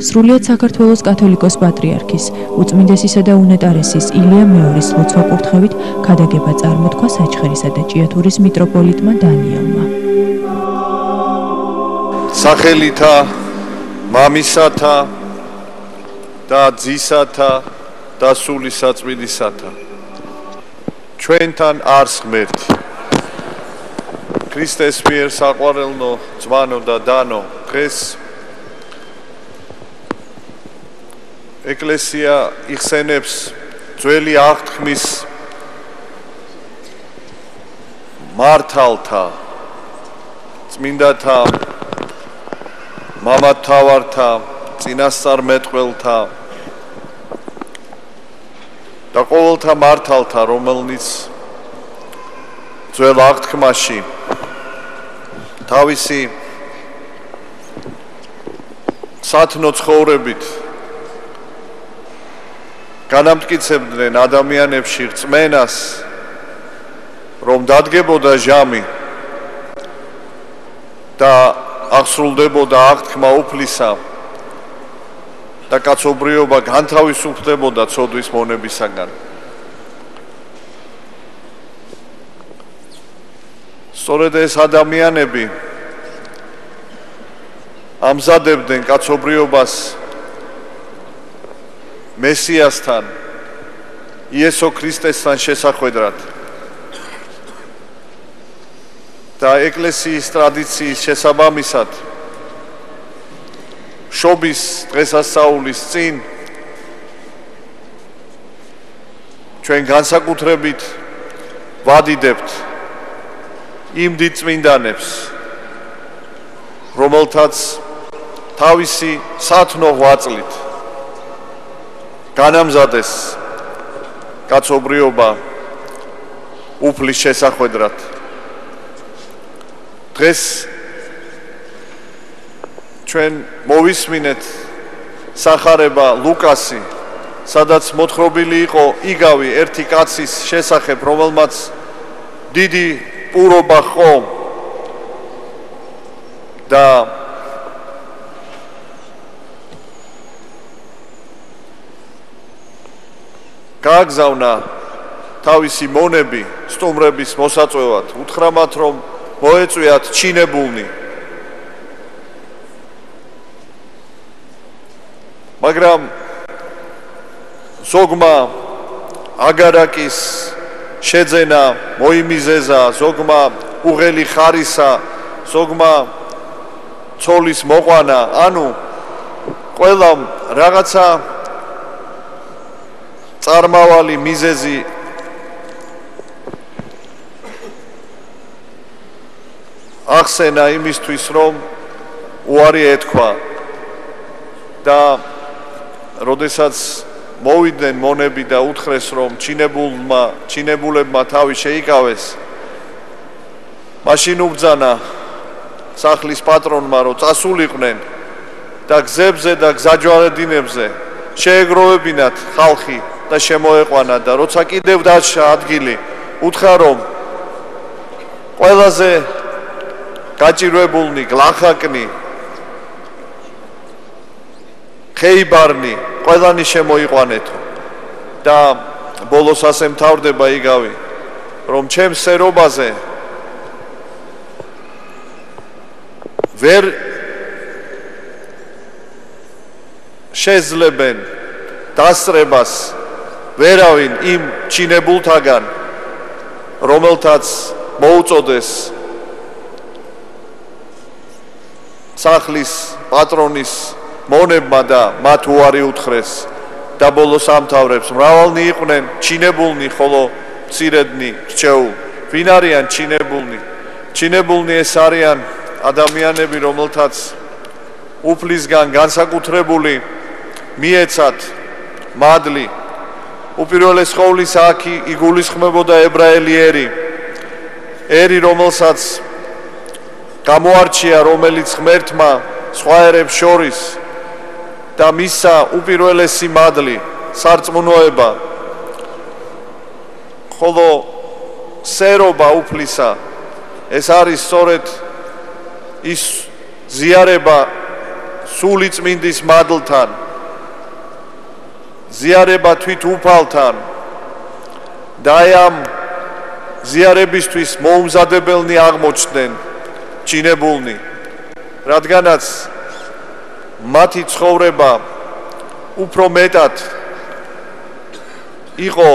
სრულიად საქართველოს კათოლიკოს პატრიარქის, უწმინდესისა და უნეტარესის ილია მეორის ლოცვა-კურთხევით ქადაგება წარმოთქვა საჩხერისა და ჭიათურის მიტროპოლიტმა დანიელმა. სახელითა, მამისათა და ძისათა და სული საწმინდისათა. ჩვენთან არს ღმერთი. ქრისტეს მიერ საყვარელნო, ძმანო და დანო, დღეს ეკლესია იხსენებს ძველი აღთქმის მართალთა, წმინდათა, მამათმთავართა, წინასწარმეტყველთა და ყოველთა მართალთა, რომელნიც ძველ აღთქმაში თავისი სათნო ცხოვრებით განამტკიცებდნენ ადამიანებში რწმენას, რომ დადგებოდა ჟამი და აღსრულდებოდა აღთქმა უფლისა და კაცობრიობა განთავისუფლებოდა ცოდვის მონებისაგან. სწორედ ეს ადამიანები ამზადებდნენ კაცობრიობას მესიასთან, იესო ქრისტესთან შესახვედრად და ეკლესიის ტრადიციის შესაბამისად შობის დღესასწაულის წინ ჩვენ განსაკუთრებით ვადიდებთ იმ დიდწმინდანებს, რომელთაც თავისი სათნო ღვაწლით განამზადეს კაცობრიობა უფლის შესახვედრად. დღეს ჩვენ მოვისმინეთ სახარება ლუკასი, სადაც მოთხრობილი იყო იგავი ერთი კაცის შესახებ, რომელმაც დიდი პურობა ხო და გააგზავნა თავისი მონები სტუმრების მოსაწვევად, უთხრა მათ, რომ მოეწვიათ ჩინებულნი. მაგრამ ზოგმა აგარაკის შეძენა მოიმიზეზა, ზოგმა უღელი ხარისა, ზოგმა ცოლის მოყვანა, ანუ ყველამ რაღაცა წარმავალი მიზეზი ახსენა იმისთვის, რომ უარი ეთქვა და როდესაც მოვიდნენ მონები და უთხრეს, რომ ჩინებულებმა თავი შეიკავეს, მაშინ უბრძანა სახლის პატრონმა, რომ წასულიყვნენ და გზებზე და გზაჯვარედინებზე შეეგროვებინათ ხალხი და შემოეყვანა და როცა კიდევ დარჩა ადგილი, უთხრა, რომ ყველაზე გაჭირვებულნი, გლახაკნი, ხეიბარნი ყველანი შემოიყვანეთო და ბოლოს ასე მთავრდება იგავი, რომ ჩემს სერობაზე ვერ შეძლებენ დასწრებას ვერავინ იმ ჩინებულთაგან, რომელთაც მოუწოდეს სახლის პატრონის მონებმა და მათ უარი უთხრეს და ბოლოს ამთავრებს, მრავალნი იყვნენ ჩინებულნი, ხოლო მცირედნი რჩეულ. ვინ არიან ჩინებულნი? ჩინებულნი ეს არიან ადამიანები, რომელთაც უფლისგან განსაკუთრებული მიეცათ მადლი. უპირველეს ყოვლისა აქ იგულისხმებოდა ებრაელი ერი, რომელსაც გამოარჩია, რომელიც ღმერთმა სხვა ერებს შორის და მისცა უპირველესი მადლი, სარწმუნოება, ხოლო სერობა უფლისა ეს არის სწორედ ის ზიარება, სული წმინდის მადლთან, ზიარება თვით უფალთან და ამ ზიარებისთვის მოუმზადებელნი აღმოჩნდნენ ჩინებულნი, რადგანაც მათი ცხოვრება უფრო მეტად იყო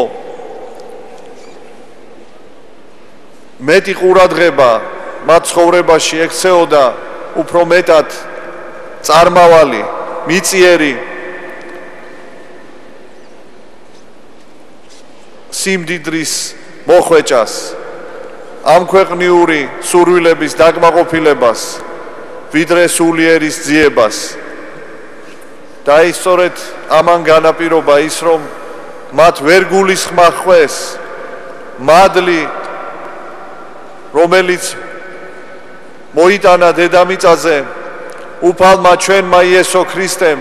მეტი ყურადღება მათ ცხოვრებაში ექცეოდა უფრო მეტად წარმავალი, მიწიერი სიმდიდრის მოხვეჭას, ამ ქვეყნიური სურვილების დაკმაყოფილებას, ვიდრე სულიერის ძიებას. და ის სწორედ ამან განაპირობა ის, რომ მათ ვერ გულისხმახეს მადლი, რომელიც მოიტანა დედამიწაზე უფალმა ჩვენმა იესო ქრისტემ,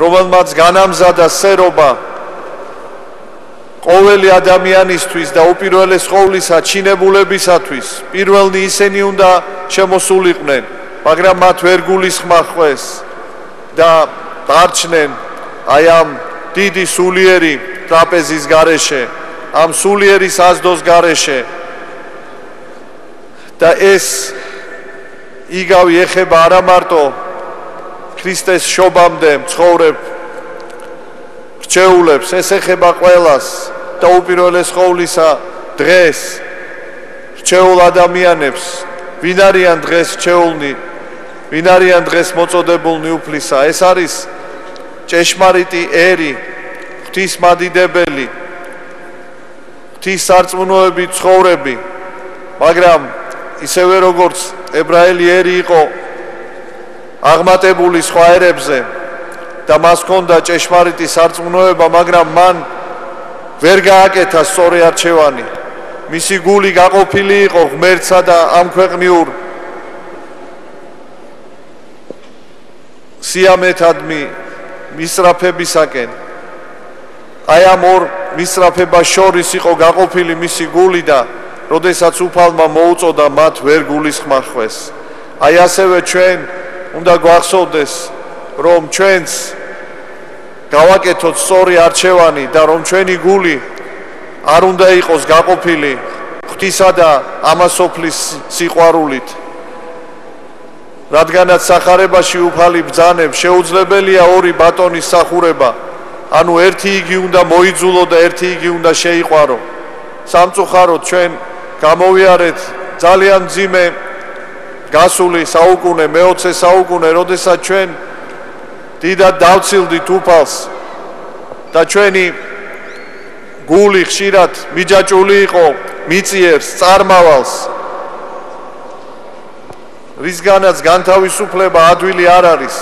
რომელმაც განამზადა სერობა ყოველი ადამიანისთვის და უპირველეს ყოვლისა ჩინებულებისათვის. პირველნი ისინი უნდა შემოსულიყვნენ, მაგრამ მათ ვერ გულისხმახეს და დარჩნენ აი ამ დიდი სულიერი ტრაპეზის გარეშე, ამ სულიერი საზდოს გარეშე. და ეს იგავი ეხება არა მარტო ქრისტეს შობამდე მცხოვრებ რჩეულებს, ეს ეხება ყველას და უპირველეს ყოვლისა დღეს რჩეულ ადამიანებს, ვინ არიან დღეს რჩეულნი, ვინ არიან დღეს მოწოდებულნი უფლისა. ეს არის ჭეშმარიტი ერი, ღვთისმადიდებელი, ღვთისსარწმუნოები ცხოვრები, მაგრამ ისევე როგორც ებრაელი ერი იყო აღმატებული სხვა ერებზე და მას ჰქონდა ჭეშმარიტი სარწმუნოება, მაგრამ მან ვერ გააკეთა სწორი არჩევანი. მისი გული გაყოფილი იყო ღმერთსა და ამ ქვეყნიურ სიამეთადმი მისწრაფებისაკენ. აი ამ ორ მისწრაფებას შორის იყო გაყოფილი მისი გული და როდესაც უფალმა მოუწოდა მათ ვერ გულისხმახეს. აი ასევე ჩვენ უნდა გვახსოვდეს, რომ ჩვენც გავაკეთოთ სწორი არჩევანი და რომ ჩვენი გული არ უნდა იყოს გაყოფილი ღვთისა და ამასოფლის სიყვარულით. რადგანაც სახარებაში უფალი ბრძანებს, შეუძლებელია ორი ბატონის სახურება, ანუ ერთი იგი უნდა მოიძულო და ერთი იგი უნდა შეიყვარო. სამწუხაროდ ჩვენ გამოვიარეთ ძალიან მძიმე გასული საუკუნე, მე-20 საუკუნე, როდესაც ჩვენ დიდად დავცილდით უფალს და ჩვენი გული ხშირად მიჯაჭული იყო მიწიერს, წარმავალს, რისგანაც განთავისუფლება ადვილი არ არის.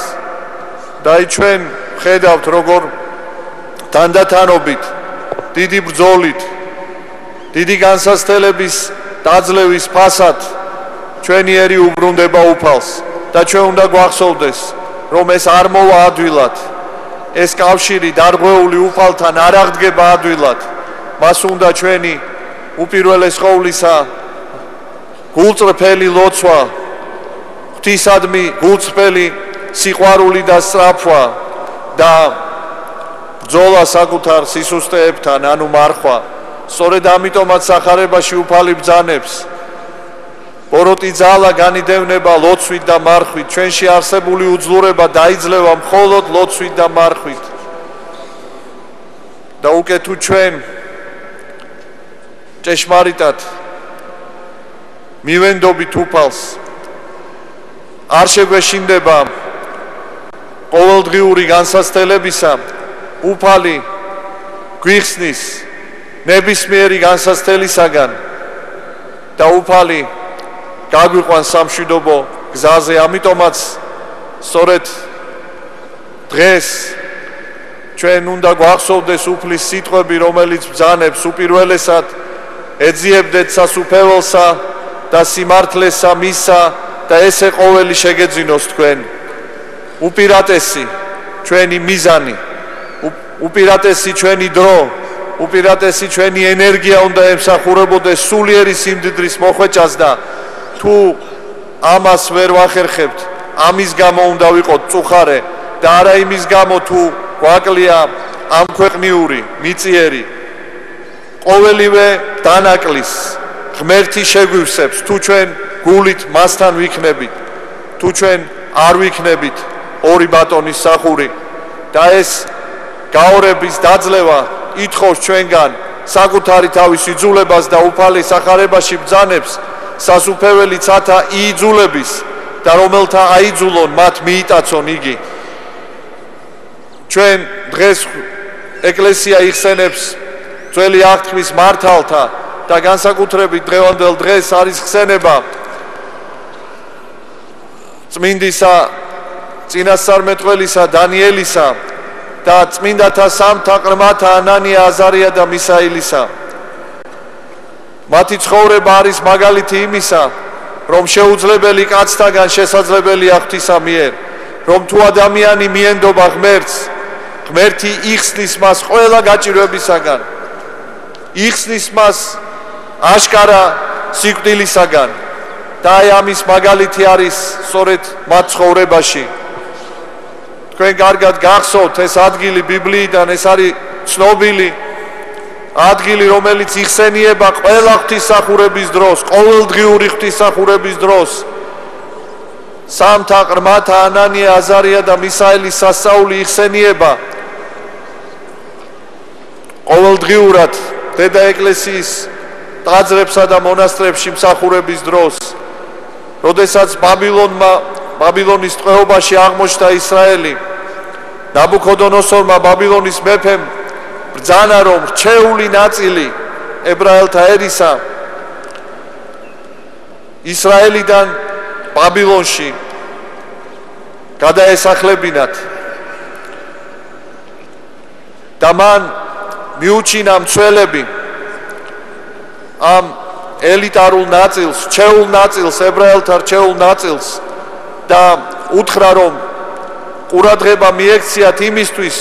და ჩვენ ხედავთ, როგორ თანდათანობით, დიდი ბრძოლით, დიდი განსაცდელების დაძლევის ფასად ჩვენი ერი უბრუნდება უფალს და ჩვენ უნდა გვახსოვდეს, რომ ეს არ მოვა ადვილად. ეს კავშირი დარღვეული უფალთან არ აღდგება ადვილად. მას უნდა ჩვენი უპირველეს ყოვლისა გულწრფელი ლოცვა, ღვთისადმი გულწრფელი სიყვარული და სწრაფვა და ბრძოლა საკუთარ სისუსტეებთან, ანუ მარხვა. სწორედ ამიტომაც სახარებაში უფალი ბრძანებს, ბოროტი ძალა განიდევნება ლოცვით და მარხვით. ჩვენში არსებული უძლურება დაიძლევა მხოლოდ ლოცვით და მარხვით. და უკვე თუ ჩვენ ჭეშმარიტად მივენდობით უფალს, არ შეგვეშინდება ყოველდღიური განსაცდელებისა, უფალი გვიხსნის ნებისმიერი განსაცდელისაგან და უფალი გაგვიყვანს სამშვიდობო გზაზე. ამიტომაც სწორედ დღეს ჩვენ უნდა გვახსოვდეს უფლის სიტყვები, რომელიც ბრძანებს უპირველესად ეძიებდეთ სასუფეველსა და სიმართლესა მისსა და ესე ყოველი შეგეძინოს თქვენ. უპირატესი ჩვენი მიზანი, უპირატესი ჩვენი დრო, უპირატესი ჩვენი ენერგია უნდა ემსახურებოდეს სულიერი სიმდიდრის მოხვეჭას და თუ ამას ვერ ვახერხებთ, ამის გამო უნდა ვიყოთ წუხარე და არა იმის გამო თუ გვაკლია ამ ქვეყნიური მიწიერი ყოველივე დანაკლის ღმერთი შეგვივსებს თუ ჩვენ გულით მასთან ვიქნებით თუ ჩვენ არ ვიქნებით ორი ბატონის სახური და ეს გაორების დაძლევა ითხოვს ჩვენგან საკუთარი თავის იძულებას და უფალი სახარებაში ბრძანებს სასუფეველი ცათა იძულების და რომელთა აიძულონ მათ მიიტაცონ იგი ჩვენ დღეს ეკლესია იხსენებს ძველი აღთქმის მართალთა და განსაკუთრებით დღევანდელ დღეს არის ხსენება წმინდისა წინასწარმეტყველისა დანიელისა და წმინდათა სამთა ყრმათა ანანია აზარია და მისაილისა მათი ცხოვრება არის მაგალითი იმისა რომ შეუძლებელი კაცთაგან შესაძლებელია ღვთისა მიერ რომ თუ ადამიანი მიენდობა ღმერთს ღმერთი იხსნის მას ყველა გაჭირვებისაგან იხსნის მას აშკარა სიკვდილისაგან და აი ამის მაგალითი არის სწორედ მათ ცხოვრებაში თქვენ კარგად გახსოვთ ეს ადგილი ბიბლიიდან ეს არის ცნობილი ადგილი რომელიც იხსენიება ყველა ღვთისმსახურების დროს ყოველდღიური ღვთისმსახურების დროს სამთა ყრმათა ანანია აზარია და მისაილის სასწაული იხსენიება ყოველდღიურად დედა ეკლესიის ტაძრებსა და მონასტრებში მსახურების დროს როდესაც ბაბილონის ტყვეობაში აღმოჩნდა ისრაელი ნაბუქოდონოსორმა ბაბილონის მეფემ ბრძანა რომ რჩეული ნაწილი ებრაელთა ერისა ისრაელიდან ბაბილონში გადაესახლებინათ და მან მიუჩინა მცველები ამ ელიტარულ ნაწილს, რჩეულ ნაწილს, ებრაელთა რჩეულ ნაწილს და უთხრა რომ ყურადღება მიექციათ იმისთვის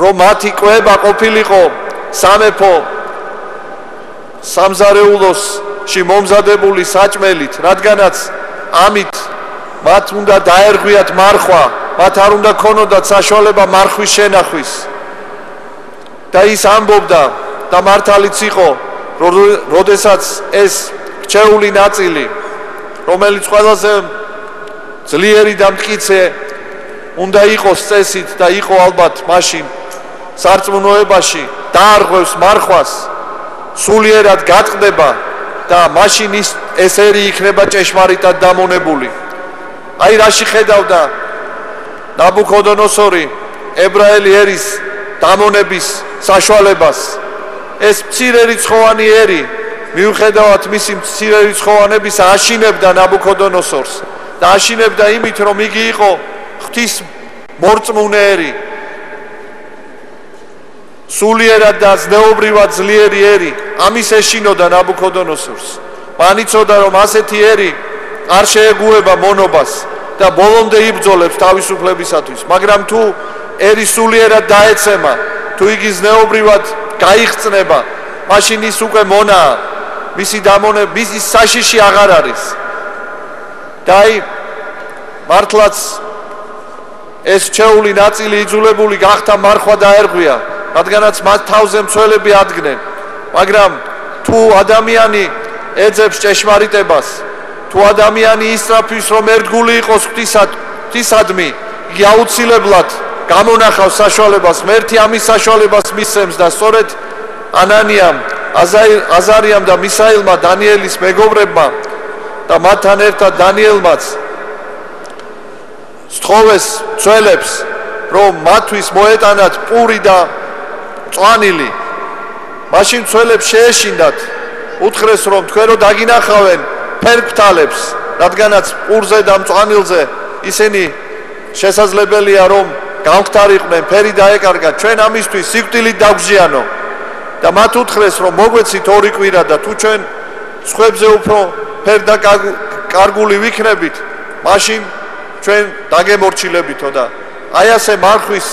რომ მათი კვება ყოფილიყო სამეფო სამზარეულოსში მომზადებული საჭმელით, რადგანაც ამით მათ უნდა დაერღვიათ მარხვა, მათ არ უნდა ქონოდათ საშუალება მარხვის შენახვის. და ის ამბობდა და მართალიც იყო, როდესაც ეს რჩეული ნაწილი, რომელიც ყველაზე ძლიერი და მტკიცე უნდა იყოს წესით და იყო ალბათ მაშინ სარწმუნოებაში დაარღვევს მარხვას, სულიერად გატყდება და მაშინ ეს ერი იქნება ჭეშმარიტად დამონებული. აი რაში ხედავდა ნაბუქოდონოსორი ებრაელი ერის დამონების საშუალებას. ეს მცირერიცხოვანი ერი მიუხედავად მისი მცირერიცხოვანების აშინებდა ნაბუქოდონოსორს და აშინებდა იმით რომ იგი იყო ღვთის მორწმუნე ერი, სულიერად და ზნეობრივად ძლიერი ერი, ამის ეშინოდა ნაბუქოდონოსორს. მან იცოდა რომ ასეთი ერი არ შეეგუება მონობას და ბოლომდე იბრძოლებს თავისუფლებისათვის, მაგრამ თუ ერი სულიერად დაეცემა, თუ იგი ზნეობრივად გაიხწნება, მაშინ ის უკვე მონაა, მისი საშიში აღარ არის. და აი მართლაც ეს რჩეული ნაწილი იძულებული გახდა მარხვა დაერღვია, რადგანაც მათ თავზე მცველები ადგენენ. მაგრამ თუ ადამიანი ეძებს ჭეშმარიტებას, თუ ადამიანი ისწრაფვის რომ ერთგული იყოს ღვთისადმი, იგი აუცილებლად გამონახავს საშუალებას, ღმერთი ამის საშუალებას მისცემს და სწორედ ანანიამ, აზარიამ და მისაილმა დანიელის მეგობრებმა და მათთან ერთად დანიელმაც სთხოვეს მცველებს, რომ მათთვის მოეტანათ პური და მწვანილი. მაშინ მცველებს შეეშინდათ, უთხრეს რომ თქვენ რო დაგინახავენ ფერფთალებს, რადგანაც პურზე და მწვანილზე ისინი შესაძლებელია რომ გამختარიყვნენ, ფერი დაეკარგათ, ჩვენ ამისთვის სიკვდილით დავგზიანო. და მათ უთხრეს რომ მოგვეცით 2 კვირა და თუ ჩვენ სხვებზე უფრო ფერდაკარგული ვიქნებით, მაშინ ჩვენ დაგემორჩილებითო და აი ასე მარხვის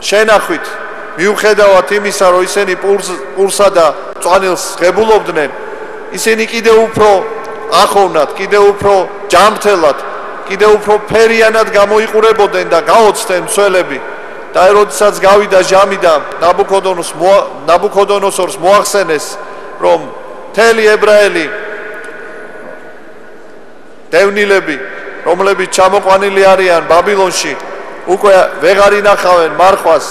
შენახვით მიუხედავად იმისა რომ ისინი პურსა და მწვანილს ღებულობდნენ, ისინი კიდევ უფრო ახოვნად, კიდევ უფრო ჯანმრთელად, კიდევ უფრო ფერიანად გამოიყურებოდნენ და გაოცდნენ მცველები. და როდესაც გავიდა ჟამი და ნაბუქოდონოსორს მოახსენეს, რომ მთელი ებრაელი დევნილები, რომლებიც ჩამოყვანილი არიან ბაბილონში, უკვე ვეღარ ინახავენ მარხვას,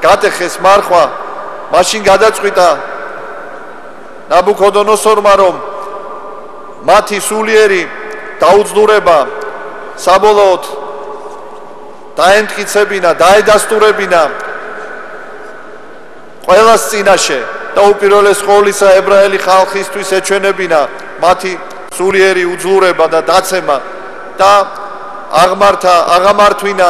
გატეხეს მარხვა, მაშინ გადაწყვიტა ნაბუქოდონოსორმა, რომ მათი სულიერი დაუძლურება საბოლოოდ დაემტკიცებინა, დაედასტურებინა ყველას წინაშე და უპირველეს ყოვლისა ებრაელი ხალხისთვის ეჩვენებინა მათი სულიერი უძლურება და დაცემა და აღამართვინა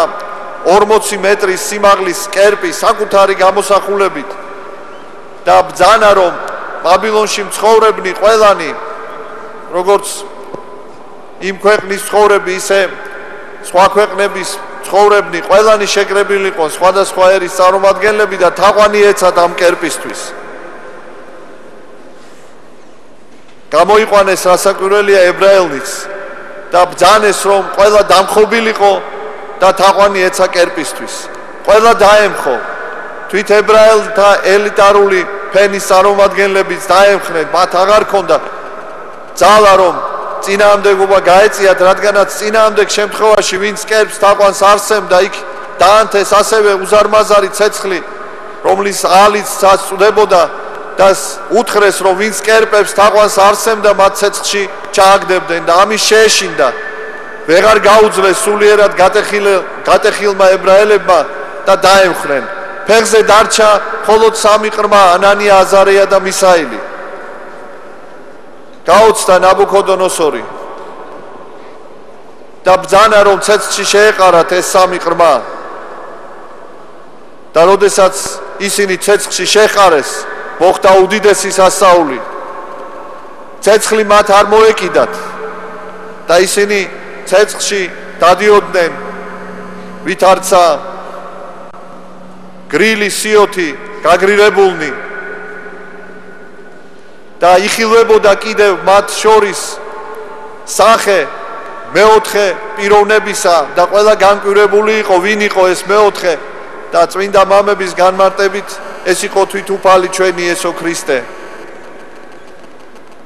40 მეტრის სიმაღლის კერპი საკუთარი გამოსახულებით და ბრძანა, რომ ბაბილონში მცხოვრებნი ყველანი, როგორც იმ ქვეყნის მცხოვრები, ისე სხვა ქვეყნების მცხოვრებნი ყველანი შეკრებილი იყო სხვადასხვა ერის წარმომადგენლები და თაყვანი ეცათ ამ კერპისთვის. გამოიყვანეს რასაკვირველია ებრაელნიც და ბრძანეს, რომ ყველა დამხობილიყო და თაყვანი ეცა კერპისთვის. ყველა დაემხო. თვით ებრაელთა ელიტარული ფენის წარმომადგენლებიც დაემხნენ, მათ აღარ ქონდა ძალა, რომ წინააღმდეგობა გაეწიათ, რადგანაც წინააღმდეგ შემთხვევაში ვინც კერპს თაყვანს არსებდა, იქ დაანთეს ასევე უზარმაზარი ცეცხლი, რომლის ალიც წვდებოდა და უთხრეს, რომ ვინც კერპებს თაყვანს არსებდა, მათ ცეცხლში ჩააგდებდნენ და ამის შეეშინდა. ვეღარ გაუძლეს სულიერად გატეხილმა ებრაელებმა და დაემხრნენ. ფეხზე დარჩა მხოლოდ 3 ყრმა, ანანია, აზარია და მისაილი. გაუცდა ნაბუქოდონოსორი და ბრძანა, რომ ცეცხლში შეეყარათ ეს 3 ყრმა. და როდესაც ისინი ცეცხლში შეყარეს, მოხდა უდიდესი სასაული. ცეცხლი მათ არ მოეკიდათ და ისინი ცეცხლში დადიოდნენ ვითარცა გრილი სიოთი გაგრირებულნი და იხილვებოდა კიდევ მათ შორის სახე მეოთხე პიროვნებისა და ყველა განკვირებული იყო, ვინ იყო ეს მეოთხე და წმინდა მამების განმარტებით ეს იყო თვითუფალი ჩვენი იესო ქრისტე.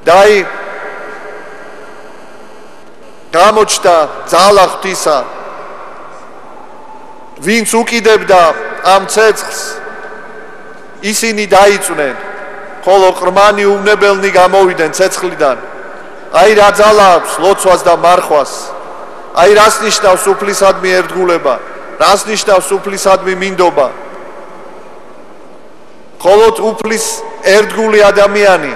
და გამოჩნდა ძალა ღვთისა, ვინც უკიდებდა ამ ცეცხლს, ისინი დაიწვნენ, ხოლო ყრმანი უნებელნი გამოვიდნენ ცეცხლიდან. აი რა ძალა აქვს ლოცვას და მარხვას, აი რას ნიშნავს უფლისადმი ერთგულება, რას ნიშნავს უფლისადმი მინდობა. მხოლოდ უფლის ერთგული ადამიანი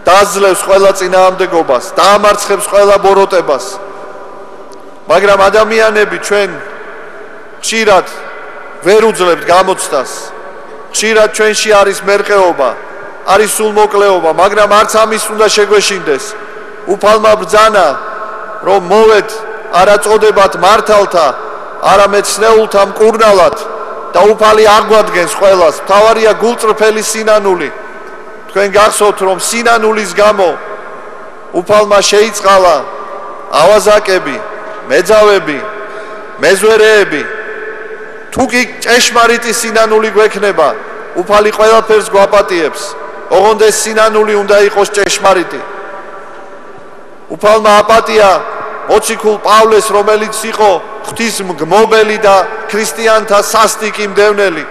დაძლევს ყველა წინააღმდეგობას, დაამარცხებს ყველა ბოროტებას. მაგრამ ადამიანები ჩვენ ხშირად ვერ უძლებთ გამოცდას. ხშირად ჩვენში არის მერყეობა, არის სულმოკლეობა, მაგრამ არც ამის უნდა შეგვეშინდეს. უფალმა ბრძანა, რომ მოვედ არა წოდებათ მართალთა, არამედ ცნეულთა მკურნალად და უფალი აგვადგენს ყველას. მთავარია გულწრფელი სინანული. თქვენ გახსოვთ, რომ სინანულის გამო უფალმა შეიწყალა ავაზაკები, მეძავები, მეზვერეები. თუ კი ჭეშმარიტი სინანული გვექნება, უფალი ყველაფერს გვაპატიებს. ოღონდ ეს სინანული უნდა იყოს ჭეშმარიტი. უფალმა აპატია მოციქულ პავლეს, რომელიც იყო ღვთის მგმობელი და ქრისტიანთა სასტიკი მდევნელი.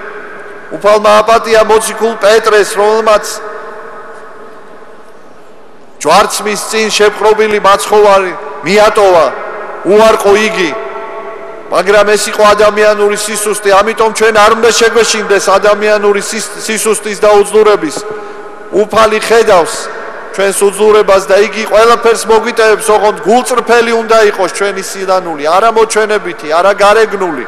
უფალმა აპატია მოციქულ პეტრეს, რომელმაც ჯვარცმის წინ შეპყრობილი მაცხოვარი მიატოვა, უარყო იგი. მაგრამ ეს იყო ადამიანური სისუსტე, ამიტომ ჩვენ არ უნდა შეგვეშინდეს ადამიანური სისუსტის და უძლურების. უფალი ხედავს ჩვენს უძლურებას და იგი ყველაფერს მოგვიტევებს, ოღონდ გულწრფელი უნდა იყოს ჩვენი სინანული, არა მოჩვენებითი, არა გარეგნული.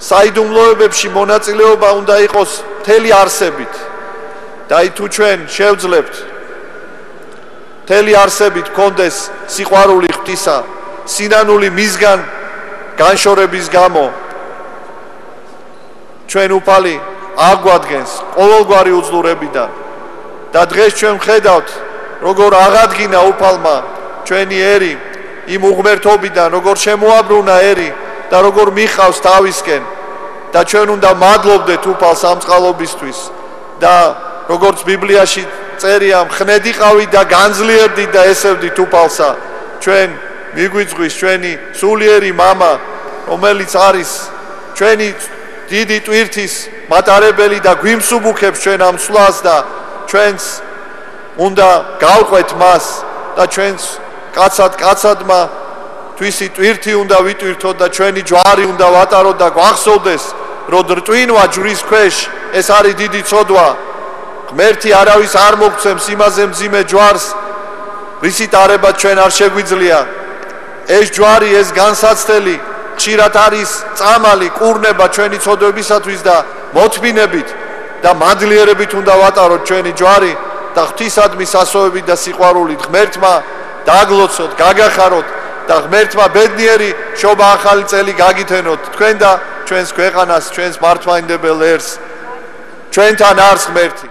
საიდუმლოებებში მონაწილეობა უნდა იყოს მთელი არსებით. და თუ ჩვენ შევძლებთ მთელი არსებით გქონდეს სიყვარული ღვთისა, სინანული მისგან განშორების გამო, ჩვენ უფალი აგვადგენს ყოველგვარი უძლურებიდან. და დღეს ჩვენ ვხედავთ როგორ აღადგინა უფალმა ჩვენი ერი იმ უღმერთობიდან, როგორ შემოაბრუნა ერი და როგორ მიხავს თავისკენ და ჩვენ უნდა მადლობდეთ უფალს ამ წყალობისთვის და როგორც ბიბლიაში წერია, ხნედიყავით და განძლიერდით და ესევდით უფალსა. ჩვენ მიგვიძღვის ჩვენი სულიერი მამა, რომელიც არის ჩვენი დიდი ტვირთის მატარებელი და გვიმსუბუქებს ჩვენ ამ სვლას და ჩვენს უნდა გავყვეთ მას და ჩვენს კაცადმა თვისი ტვირთი უნდა ვიტვირთოთ და ჩვენი ჯვარი უნდა ვატაროთ და გვახსოვდეს, რომ რტვინვა ჯვრის ქვეშ ეს არის დიდი ცოდვა. ღმერთი არავის არ მოგცემს იმაზე მძიმე ჯვარს, რისით არებად ჩვენ არ შეგვიძლია. ეს ჯვარი, ეს განსაცდელი ხშირად არის წამალი, კურნება ჩვენი ცოდვებისათვის და მოთმინებით და მადლიერებით უნდა ვატაროთ ჩვენი ჯვარი და ღვთისადმი სასოებით და სიყვარულით ღმერთმა დაგლოცოთ, გაგახაროთ და ღმერთმა ბედნიერი შობა ახალი წელი გაგითენოთ თქვენ და ჩვენს ქვეყანას, ჩვენს მართლმადიდებელ ერს. ჩვენთან არის ღმერთი.